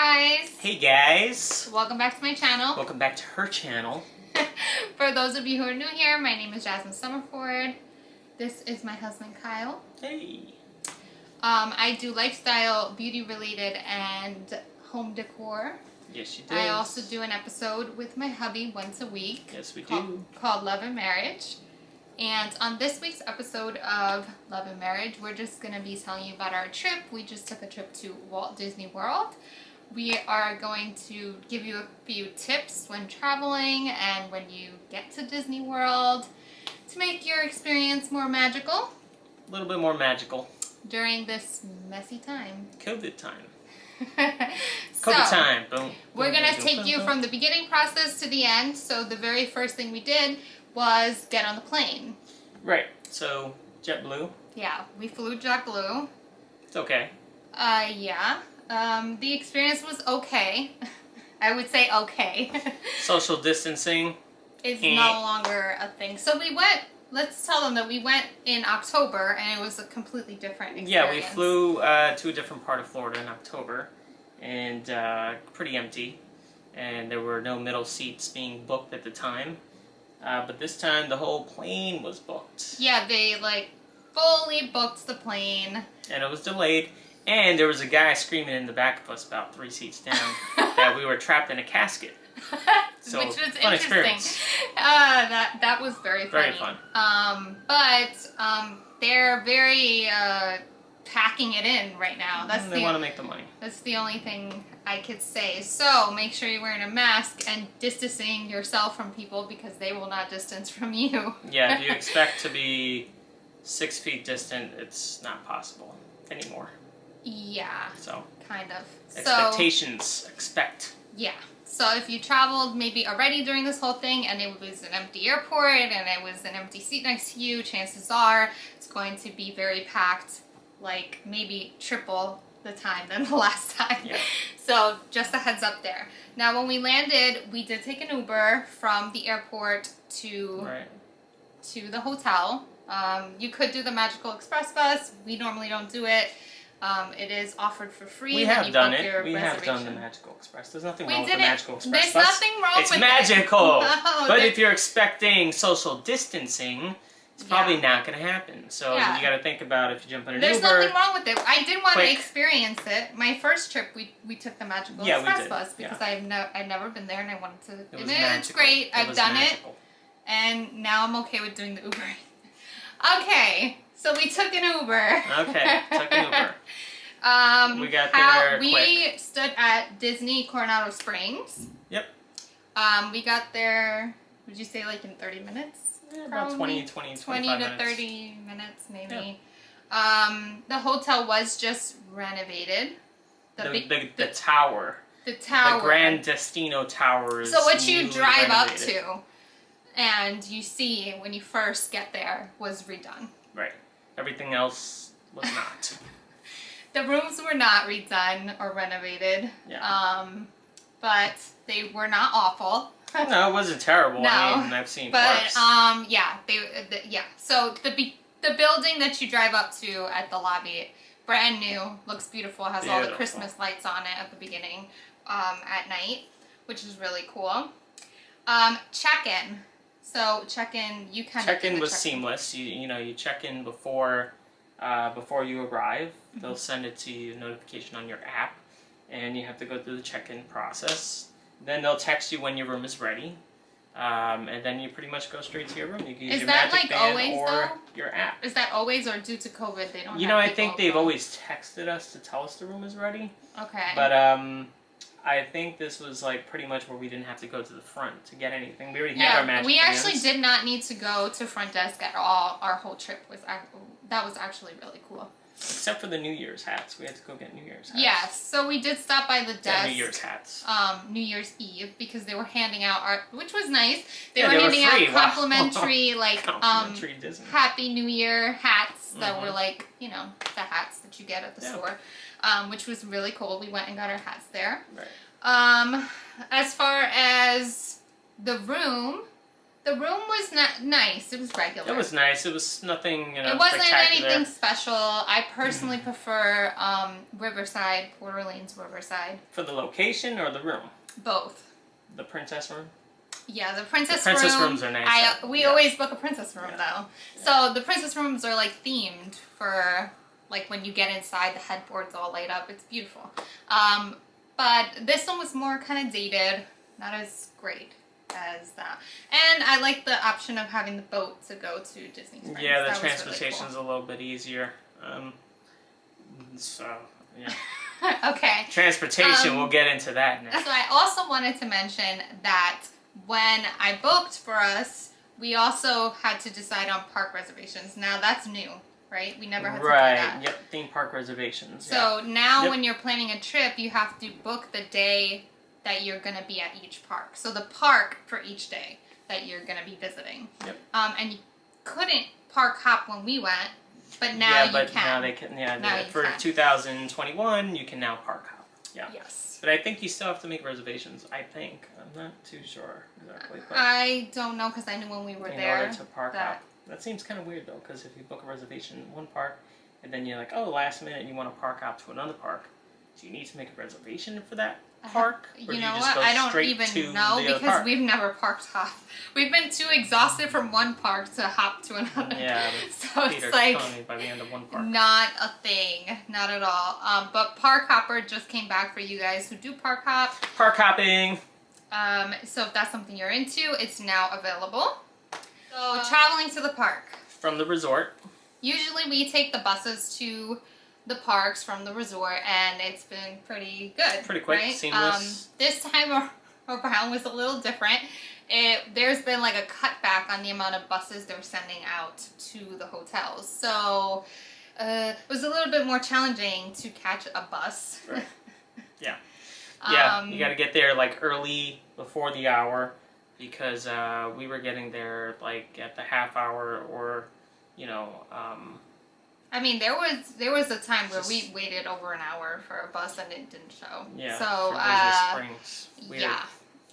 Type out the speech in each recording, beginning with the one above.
guys! Hey guys! Welcome back to my channel. Welcome back to her channel. For those of you who are new here, my name is Jasmine Summerford. This is my husband Kyle. Hey! I do lifestyle, beauty related, and home decor. Yes, you do. I also do an episode with my hubby once a week. Yes, we do. Called Love and Marriage. And on this week's episode of Love and Marriage, we're just going to be telling you about our trip. We just took a trip to Walt Disney World. We are going to give you a few tips when traveling and when you get to Disney World to make your experience more magical. A little bit more magical. During this messy time. COVID time. So, COVID time. Boom. We're going to take you from the beginning process to the end. So the very first thing we did was get on the plane. Right. So, JetBlue. Yeah, we flew JetBlue. It's okay. Yeah. The experience was okay. I would say okay. Social distancing. Is no longer a thing. So we went, let's tell them that we went in October and it was a completely different experience. Yeah, we flew to a different part of Florida in October and pretty empty. And there were no middle seats being booked at the time. But this time the whole plane was booked. Yeah, they fully booked the plane. And it was delayed. And there was a guy screaming in the back of us about 3 seats down that we were trapped in a casket. So, which was fun interesting. Experience. That was very funny. Very fun. But they're very packing it in right now. They want to make the money. That's the only thing I could say. So make sure you're wearing a mask and distancing yourself from people because they will not distance from you. Yeah, if you expect to be 6 feet distant, it's not possible anymore. Yeah. So kind of. Expectations. Expect. Yeah. So if you traveled maybe already during this whole thing and it was an empty airport and it was an empty seat next to you, chances are it's going to be very packed, like maybe triple the time than the last time. Yeah. So just a heads up there. Now when we landed, we did take an Uber from the airport to the hotel. You could do the Magical Express bus. We normally don't do it. It is offered for free. We have done it. We have done the Magical Express. There's nothing wrong with the Magical Express There's bus. nothing wrong with it. It's magical. No, but if you're expecting social distancing, it's probably not going to happen. So you got to think about if you jump in an Uber. There's nothing wrong with it. I did want to experience it. My first trip, we took the Magical Express bus because I'd never been there and I wanted to. It's great. I've done it. And now I'm okay with doing the Uber. Okay. So we took an Uber. Okay, took an Uber. We got there We stood at Disney Coronado Springs. Yep. We got there, would you say like in 30 minutes? Yeah, about 20 to 30 minutes maybe. Yeah. The hotel was just renovated. The tower. The tower. The Grand Destino Tower is So what you drive renovated. up to and you see when you first get there was redone. Right. Everything else was not. The rooms were not redone or renovated. Yeah. But they were not awful. No, it wasn't terrible. No, I mean, I've seen worse. Yeah, So the building that you drive up to at the lobby, brand new, looks beautiful, has all the Christmas lights on it at the beginning, at night, which is really cool. Check-in. So check-in, you kind of check-in was seamless. You check in before you arrive. Mm-hmm. They'll send it to you, notification on your app, and you have to go through the check-in process. Then they'll text you when your room is ready, and then you pretty much go straight to your room. You can use your Magic Band or your app. Is that always, or due to COVID they don't? I think they've always texted us to tell us the room is ready. Okay. But I think this was pretty much where we didn't have to go to the front to get anything. We already had our Magic we Bands. actually did not need to go to front desk at all. Our whole trip was actually really cool. Except for the New Year's hats. We had to go get New Year's hats. Yes, so we did stop by the desk. New Year's hats. New Year's Eve because they were handing out which was nice. They were handing free. out complimentary complimentary Disney. Happy New Year hats that were the hats that you get at the store, which was really cool. We went and got our hats there. Right. As far as the room, The room was not nice. It was regular. It was nice. It was nothing, It wasn't spectacular. anything special. I personally prefer Riverside, Port Orleans Riverside. For the location or the room? Both. The princess room? Yeah, the princess rooms are nice. We always book a princess room though. So the princess rooms are like themed for like when you get inside, the headboard's all light up. It's beautiful. But this one was more kind of dated, not as great as that. And I like the option of having the boat to go to Disney Springs. Yeah, the that transportation's a little bit easier. So, yeah. Okay. Transportation, we'll get into that now. So I also wanted to mention that when I booked for us, we also had to decide on park reservations. Now that's new, right? We never had to do that. Yep, theme park reservations. So now when you're planning a trip, you have to book the day that you're going to be at each park. So the park for each day that you're going to be visiting. Yep. And you couldn't park hop when we went, but now you can. Now they can. Yeah, now for 2021, you can now park hop. Yeah. Yes. But I think you still have to make reservations. I think. I'm not too sure exactly. But I don't know because I knew when we were there. In order to park hop. That seems kind of weird though, because if you book a reservation in one park, and then you're like, oh, last minute you want to park hop to another park, do you need to make a reservation for that park? You know what? I don't even know because we've never parked hop. We've been too exhausted from one park to hop to another. Yeah, so it's like by the end of one park. Not a thing, not at all. But Park Hopper just came back for you guys who do park hop. Park hopping. So if that's something you're into, it's now available. So traveling to the park from the resort. Usually we take the buses to the parks from the resort, and it's been pretty good. Pretty quick, right? seamless. This time around was a little different. There's been like a cutback on the amount of buses they're sending out to the hotels. So it was a little bit more challenging to catch a bus. Right. Yeah. Yeah, you got to get there like early before the hour because we were getting there like at the half hour or, I mean, there was a time where we waited over an hour for a bus and it didn't show. Yeah. So for Disney Springs. Weird. Yeah,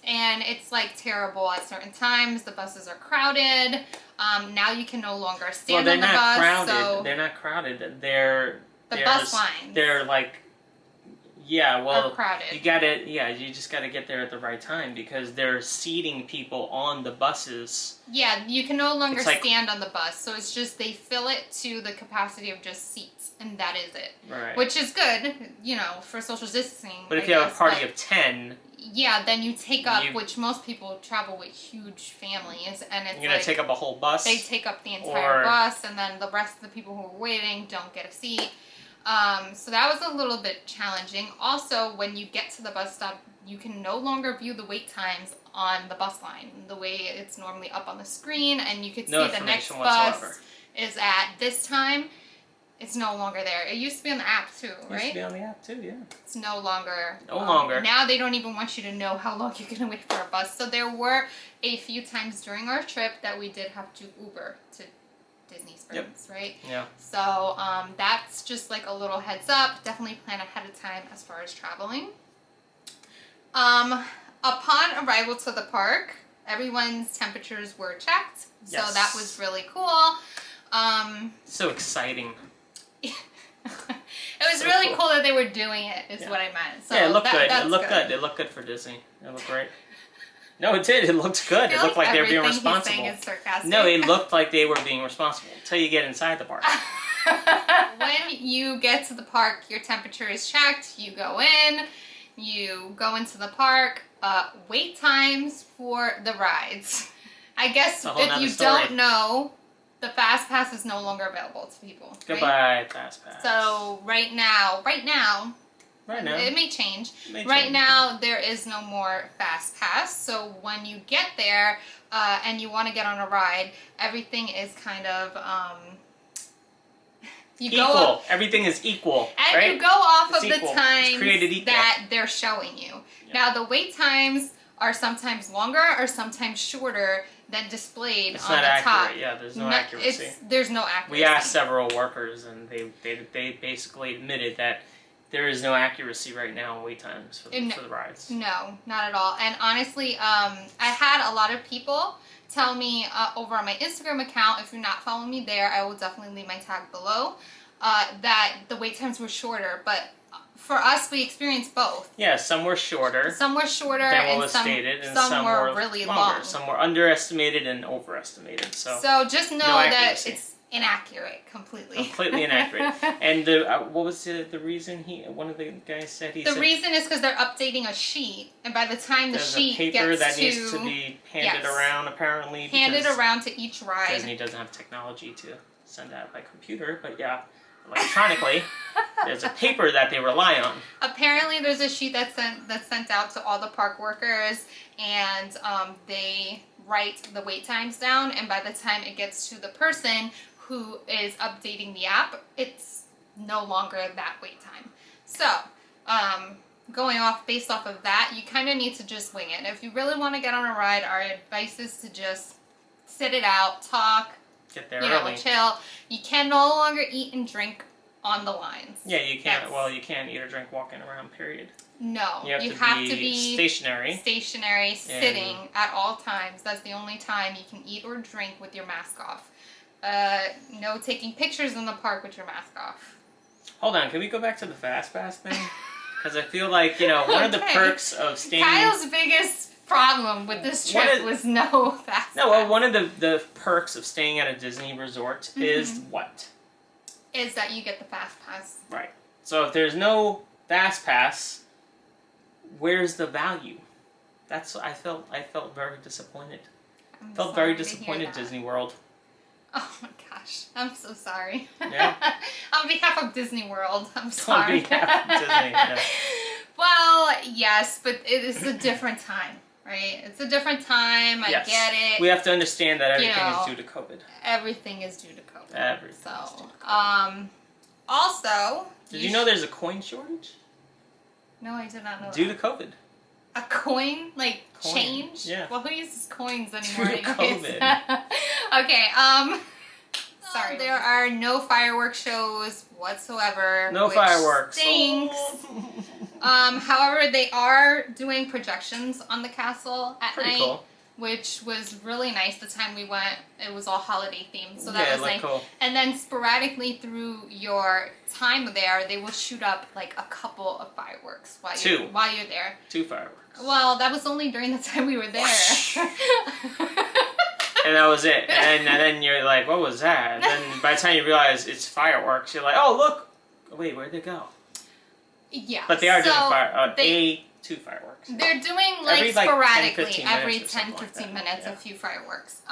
and it's like terrible at certain times. The buses are crowded. Now you can no longer stand on the bus. Well, they're not crowded. So they're not crowded. They're the bus lines. They're like. Yeah, well, crowded. You just gotta get there at the right time because they're seating people on the buses. Yeah, you can no longer stand on the bus, so it's just they fill it to the capacity of just seats, and that is it. Right. Which is good, for social distancing. But if you have a party of 10... Yeah, then you take up, which most people travel with huge families, and it's you're gonna take up a whole bus? They take up the entire bus, and then the rest of the people who are waiting don't get a seat. So that was a little bit challenging. Also, when you get to the bus stop, you can no longer view the wait times on the bus line the way it's normally up on the screen, and you could see the next bus is at this time. It's no longer there. It used to be on the app too, right? It used to be on the app too, yeah. It's no longer. No longer. Now they don't even want you to know how long you're going to wait for a bus. So there were a few times during our trip that we did have to Uber to Disney Springs, right? Yeah. So that's just like a little heads up. Definitely plan ahead of time as far as traveling. Upon arrival to the park, everyone's temperatures were checked. Yes. So that was really cool. So exciting. It was really cool that they were doing it, is what I meant. So yeah, it looked good. It looked good. It looked good for Disney. It looked great. No, it did. It looked good. It looked like they were being responsible. He's sarcastic. No, it looked like they were being responsible until you get inside the park. When you get to the park, your temperature is checked. You go in. You go into the park. Wait times for the rides. I guess if you don't know, the Fast Pass is no longer available to people. Right? Goodbye, Fast Pass. So right now, it may change. Right now, there is no more Fast Pass. So when you get there and you want to get on a ride, everything is kind of equal. Everything is equal. And right? you go off it's of equal. the times that they're showing you. Yeah. Now the wait times are sometimes longer or sometimes shorter than displayed it's on not the accurate. top. Yeah, there's no accuracy. There's no accuracy. We asked several workers, and they basically admitted that there is no accuracy right now in wait times for the rides. No, not at all. And honestly, I had a lot of people tell me over on my Instagram account, if you're not following me there, I will definitely leave my tag below, that the wait times were shorter. But for us, we experienced both. Yeah, some were shorter. Some were shorter than what was stated, and some were really longer. long. Some were underestimated and overestimated. So just know that it's inaccurate, completely. Completely inaccurate. And what was the reason one of the guys said? The reason is because they're updating a sheet, and by the time the sheet gets to... There's a paper that needs to be handed around, apparently. Handed around to each ride. Disney doesn't have technology to send that by computer, but yeah, electronically. There's a paper that they rely on. Apparently there's a sheet that's sent out to all the park workers, and they write the wait times down, and by the time it gets to the person who is updating the app, it's no longer that wait time. So, based off of that, you kind of need to just wing it. If you really want to get on a ride, our advice is to just sit it out, talk, get there early, chill. You can no longer eat and drink on the lines. Yeah, you can't. Well, you can't eat or drink walking around. Period. No, you have to be stationary. Stationary, sitting at all times. That's the only time you can eat or drink with your mask off. No taking pictures in the park with your mask off. Hold on, can we go back to the Fast Pass thing? Because I feel like, one of the perks of staying... Kyle's biggest problem with this trip was no Fast Pass. No, well, one of the perks of staying at a Disney resort is what? Is that you get the Fast Pass. Right. So if there's no Fast Pass, where's the value? I felt very disappointed. Felt very disappointed, Disney World. Oh my gosh, I'm so sorry. Yeah. On behalf of Disney World, I'm sorry. On behalf of Disney, yeah. Well, yes, but it is a different time, right? It's a different time, yes. I get it. We have to understand that everything is due to COVID. Everything is due to COVID. Everything so, is due to COVID. Also... Did you know there's a coin shortage? No, I did not know Due to COVID. A coin? Like, change? Yeah. Well, who uses coins anymore? Due to COVID. Okay, sorry. There are no fireworks shows whatsoever. No fireworks. Stinks. However, they are doing projections on the castle at night. Cool. Which was really nice. The time we went, it was all holiday themed, so that was nice. Cool. And then sporadically through your time there, they will shoot up like a couple of fireworks while you're there. 2 fireworks. Well, that was only during the time we were there. And that was it. And then you're like, what was that? And then by the time you realize it's fireworks, you're like, oh look, wait, where'd they go? Yeah. But they are doing 2 fireworks. They're doing like sporadically every 10-15 minutes a few fireworks.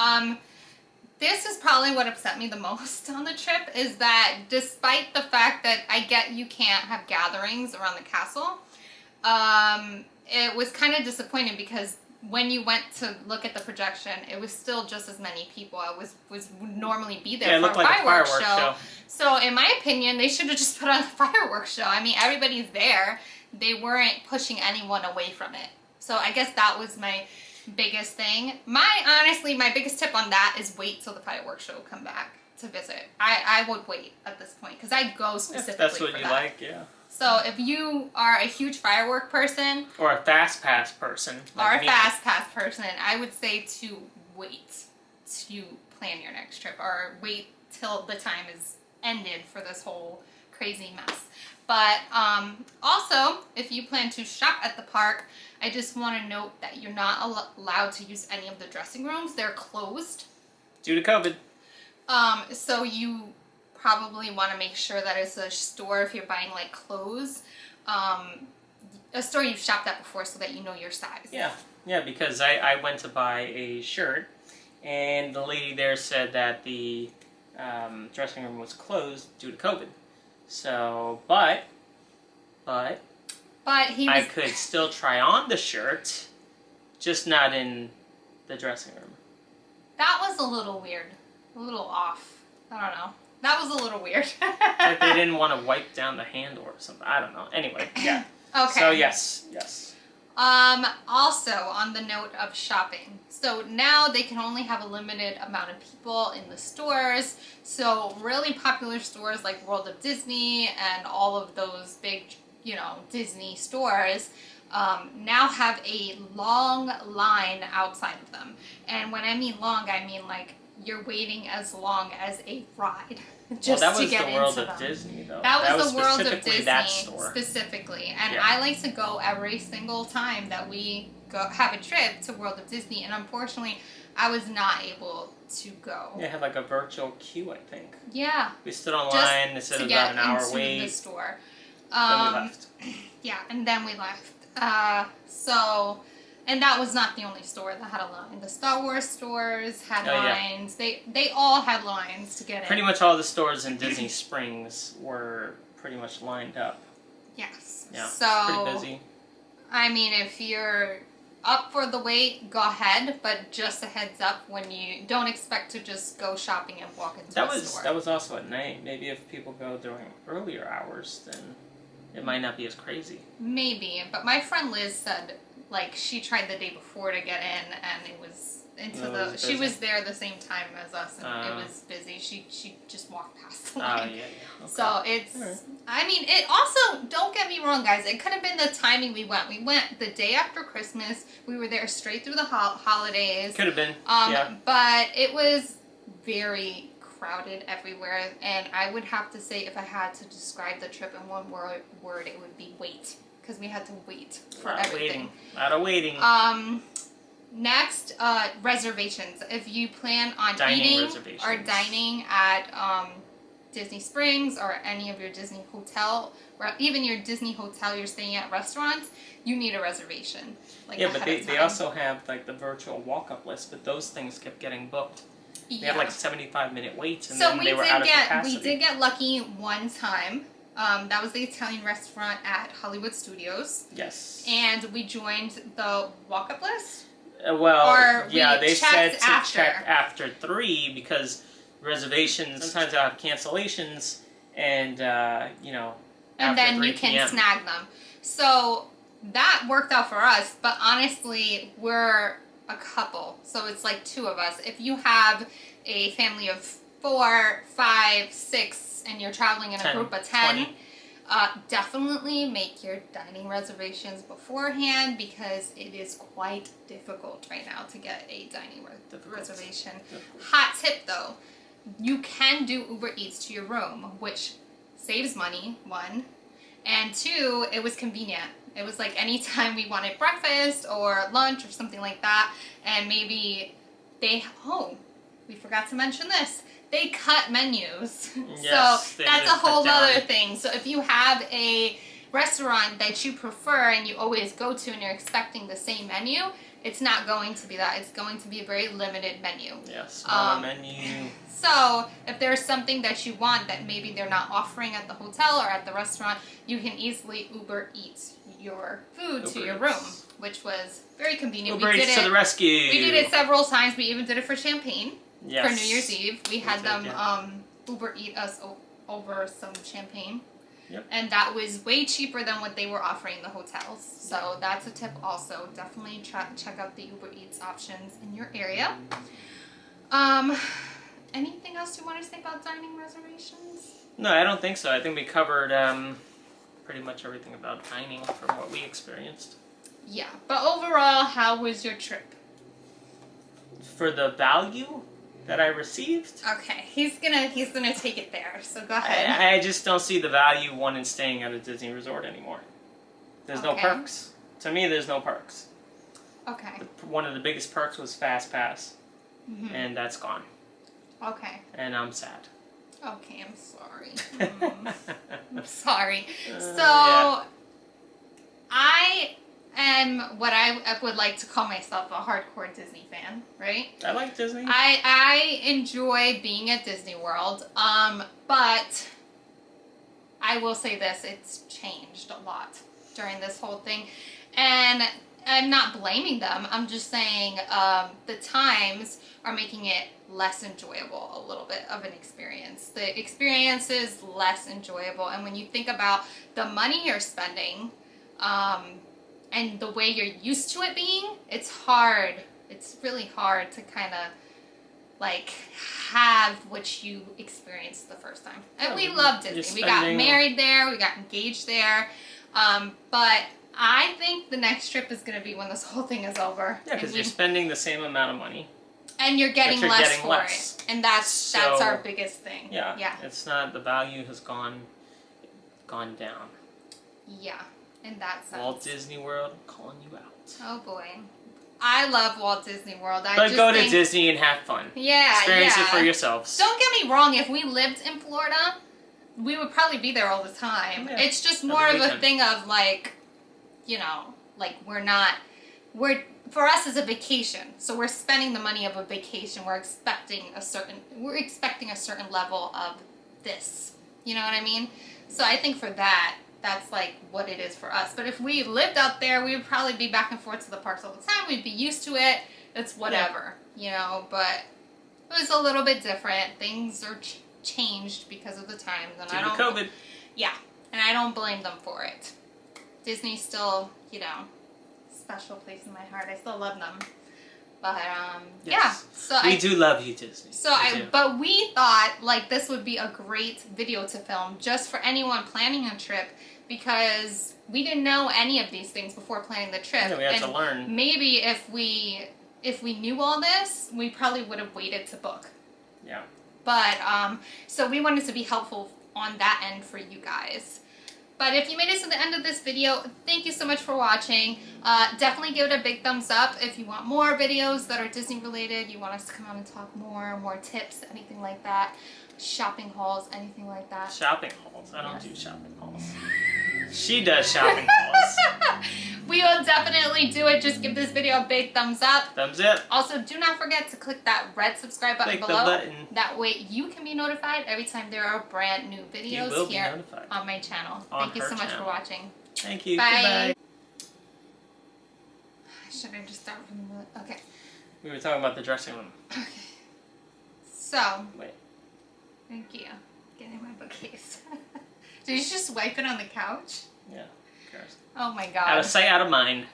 This is probably what upset me the most on the trip, is that despite the fact that I get you can't have gatherings around the castle, it was kind of disappointing because when you went to look at the projection, it was still just as many people as would normally be there for a fireworks show. So in my opinion, they should have just put on the fireworks show. I mean, everybody's there. They weren't pushing anyone away from it. So I guess that was my biggest thing. My biggest tip on that is wait till the fireworks show come back to visit. I would wait at this point because I go specifically for that. That's what you like, yeah. So if you are a huge firework person, or a Fast Pass person, Fast Pass person, I would say to wait to plan your next trip, or wait till the time is ended for this whole crazy mess. But also, if you plan to shop at the park, I just want to note that you're not allowed to use any of the dressing rooms. They're closed. Due to COVID. So you probably want to make sure that it's a store, if you're buying like clothes, a store you've shopped at before so that you know your size. Yeah, because I went to buy a shirt, and the lady there said that the dressing room was closed due to COVID. So, but I could still try on the shirt, just not in the dressing room. That was a little weird, a little off. I don't know. That was a little weird. Like they didn't want to wipe down the handle or something. I don't know. Anyway, yeah. Okay. So yes. Also, on the note of shopping, so now they can only have a limited amount of people in the stores. So really popular stores like World of Disney and all of those big Disney stores now have a long line outside of them. And when I mean long, I mean like you're waiting as long as a ride just that to was get the World into of them. Disney, though. That was the World of specifically that Disney store. specifically. And Yeah. I like to go every single time that we have a trip to World of Disney. And unfortunately, I was not able to go. They had like a virtual queue, I think. Yeah. We stood online. They said it was about an hour wait. The store. Then we left. Yeah, and then we left. And that was not the only store that had a line. The Star Wars stores had lines. Yeah. They all had lines to get in. Pretty much all the stores in Disney Springs were pretty much lined up. Yes. Yeah. So pretty busy. I mean, if you're up for the wait, go ahead, but just a heads up when you don't expect to just go shopping and walk into a store. That was also at night. Maybe if people go during earlier hours, then it might not be as crazy. Maybe, but my friend Liz said like she tried the day before to get in, and it was she was there the same time as us, and it was busy. She just walked past the line. Yeah. Okay. So it's, right. I mean, it also, don't get me wrong, guys, it could have been the timing we went. We went the day after Christmas. We were there straight through the holidays. Could have been, But it was very crowded everywhere, and I would have to say if I had to describe the trip in one word, it would be wait. Because we had to wait for everything. A lot of waiting. Next, reservations. If you plan on eating or dining at Disney Springs or any of your Disney hotel, or even your Disney hotel you're staying at restaurants, you need a reservation. But they also have like the virtual walk-up list, but those things kept getting booked. They had like 75-minute waits, and then they were out of capacity. We did get lucky one time. That was the Italian restaurant at Hollywood Studios. Yes. And we joined the walk-up list. They said to check after 3 because reservations, sometimes they'll have cancellations, and, and then you can snag them. So that worked out for us, but honestly, we're a couple, so it's like 2 of us. If you have a family of 4, 5, 6, and you're traveling in a group of 10, definitely make your dining reservations beforehand because it is quite difficult right now to get a dining reservation. Hot tip though, you can do Uber Eats to your room, which saves money, 1, and 2, it was convenient. It was like anytime we wanted breakfast or lunch or something like that, and maybe we forgot to mention this. They cut menus. Yes, so that's a whole other thing. So if you have a restaurant that you prefer and you always go to and you're expecting the same menu, it's not going to be that. It's going to be a very limited menu. Yes, smaller menu. So if there's something that you want that maybe they're not offering at the hotel or at the restaurant, you can easily Uber Eats your food to your room, which was very convenient. Uber Eats to the rescue. We did it several times. We even did it for Champagne. Yes. For New Year's Eve. We had them Uber Eat us over some champagne. Yep. And that was way cheaper than what they were offering in the hotels. So that's a tip also. Definitely check out the Uber Eats options in your area. Anything else you want to say about dining reservations? No, I don't think so. I think we covered pretty much everything about dining from what we experienced. Yeah, but overall, how was your trip? For the value that I received? Okay, he's gonna take it there, so go ahead. I just don't see the value, in staying at a Disney resort anymore. There's no perks. To me, there's no perks. Okay. One of the biggest perks was Fast Pass, and that's gone. Okay. And I'm sad. Okay, I'm sorry. I'm sorry. So, I am what I would like to call myself a hardcore Disney fan, right? I like Disney. I enjoy being at Disney World, but I will say this, it's changed a lot during this whole thing, and I'm not blaming them, I'm just saying the times are making it less enjoyable, a little bit of an experience. The experience is less enjoyable, and when you think about the money you're spending, and the way you're used to it being, it's hard. It's really hard to kind of like have what you experienced the first time. And we love Disney. We got married there. We got engaged there. But I think the next trip is going to be when this whole thing is over. Yeah, because you're spending the same amount of money. And you're getting less for less. it. And that's our biggest thing. Yeah. Yeah. It's not, the value has gone down. Yeah, in that sense. Walt Disney World, I'm calling you out. Oh boy. I love Walt Disney World. But go to Disney and have fun. Yeah, Experience it for yourselves. Don't get me wrong, if we lived in Florida, we would probably be there all the time. Yeah. It's just more of a thing of like, you know, like for us it's a vacation. So we're spending the money of a vacation. We're expecting a certain level of this. You know what I mean? So I think for that's like what it is for us. But if we lived out there, we would probably be back and forth to the parks all the time. We'd be used to it. It's whatever, you know, but it was a little bit different. Things are changed because of the times. And Due to COVID. Yeah, and I don't blame them for it. Disney's still, you know, special place in my heart. I still love them. But yes. yeah, so we do love you, Disney. But we thought like this would be a great video to film just for anyone planning a trip, because we didn't know any of these things before planning the trip. Yeah, we had to learn. Maybe if we knew all this, we probably would have waited to book. Yeah. But so we wanted to be helpful on that end for you guys. But if you made it to the end of this video, thank you so much for watching. Definitely give it a big thumbs up if you want more videos that are Disney related, you want us to come on and talk more tips, anything like that. Shopping hauls, anything like that. Shopping hauls? I don't do shopping hauls. She does shopping hauls. We will definitely do it. Just give this video a big thumbs up. Thumbs up. Also, do not forget to click that red subscribe button click below. The button. That way you can be notified every time there are brand new videos here on my channel. Thank you so much for watching. Thank you. Bye. Goodbye. Should I just start from the... Okay. We were talking about the dressing room. Okay. So. Wait. Thank you. Getting my bookcase. Did you just wipe it on the couch? Yeah. Who cares? Oh my god. Out of sight, out of mind.